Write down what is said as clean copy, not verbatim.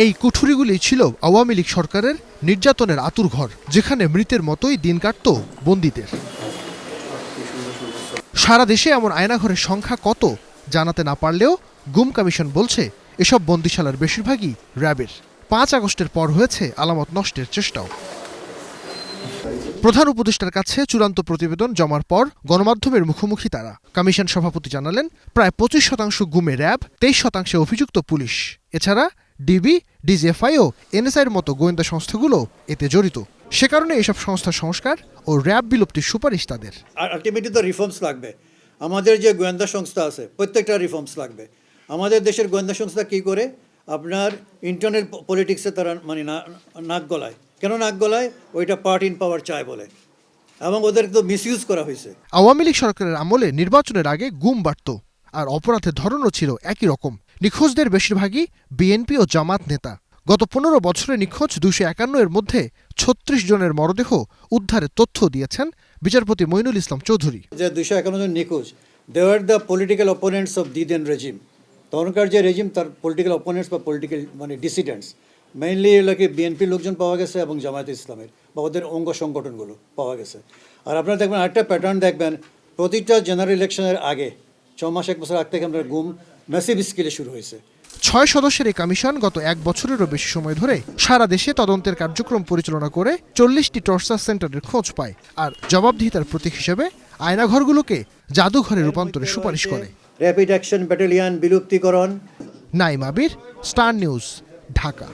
এই কুঠুরিগুলি ছিল আওয়ামী লীগ সরকারের নির্যাতনের আতুরঘর, যেখানে মৃতের মতোই দিন কাটত বন্দীদের। সারা দেশে এমন আয়নাঘরের সংখ্যা কত জানাতে না পারলেও গুম কমিশন বলছে এসব বন্দিশালার বেশিরভাগই র্যাবের। 5 আগস্টের পর হয়েছে আলামত নষ্টের চেষ্টাও। প্রধান উপদেষ্টার কাছে চূড়ান্ত প্রতিবেদন জমার পর গণমাধ্যমের মুখোমুখি তারা। কমিশন সভাপতি জানালেন, প্রায় 25% গুমে র্যাব, 23% অভিযুক্ত পুলিশ। এছাড়া ডিবি, ডিজিএফআই ও এনএসআইয়ের মতো গোয়েন্দা সংস্থাগুলো এতে জড়িত। সে কারণে এসব সংস্থার সংস্কার ও র্যাব বিলুপ্তির সুপারিশ তাদের। আলটিমেটলি তো রিফর্মস লাগবে। আমাদের যে গোয়েন্দা সংস্থা আছে প্রত্যেকটা রিফর্মস লাগবে। আমাদের দেশের গোয়েন্দা সংস্থা কী করে আপনার ইন্টারনাল পলিটিক্সে তারা মানে নাক গলায়। কেন নাক গলায়? ওইটা পার্ট ইন পাওয়ার চায় বলে, এবং ওদের তো মিসইউজ করা হয়েছে। আওয়ামী লীগ সরকারের আমলে নির্বাচনের আগে গুম বাড়ত, আর অপরাধের ধরনও ছিল একই রকম। নিখোঁজদের বেশিরভাগই বিএনপি ও জামাত নেতা। গত 15 বছরে নিখোঁজ 251 এর মধ্যে 36 জনের মরদেহ উদ্ধারের তথ্য দিয়েছেন বিচারপতি মইনুল ইসলাম চৌধুরী। যে 251 জন নিখোঁজ, they are the political opponents of the then regime. তখনকার যে রেজিম তার পলিটিক্যাল অপোনেন্টস বা পলিটিক্যাল মানে ডিসিডেন্টস, মেইনলি এলাকে বিএনপির লোকজন পাওয়া গেছে এবং জামায়াতে ইসলামের বা ওদের অঙ্গ সংগঠনগুলো পাওয়া গেছে। আর আপনারা দেখবেন আরেকটা প্যাটার্ন দেখবেন, প্রতিটা জেনারেল ইলেকশনের আগে 6 মাস 1 বছর আগ থেকে আমরা গুম ম্যাসিভ স্কেলে শুরু হয়েছে। 6 সদস্যের এই কমিশন গত 1 বছরেরও বেশি সময় ধরে সারা দেশে তদন্তের কার্যক্রম পরিচালনা করে 40টি টর্চার সেন্টারের খোঁজ পায়, আর জবাবদিহিতার প্রতীক হিসেবে আয়নাঘরগুলোকে জাদুঘরে রূপান্তরের সুপারিশ করে। র্যাপিড অ্যাকশন ব্যাটালিয়ন বিলুপ্তিকরণ। Naim Abir, Star News, Dhaka.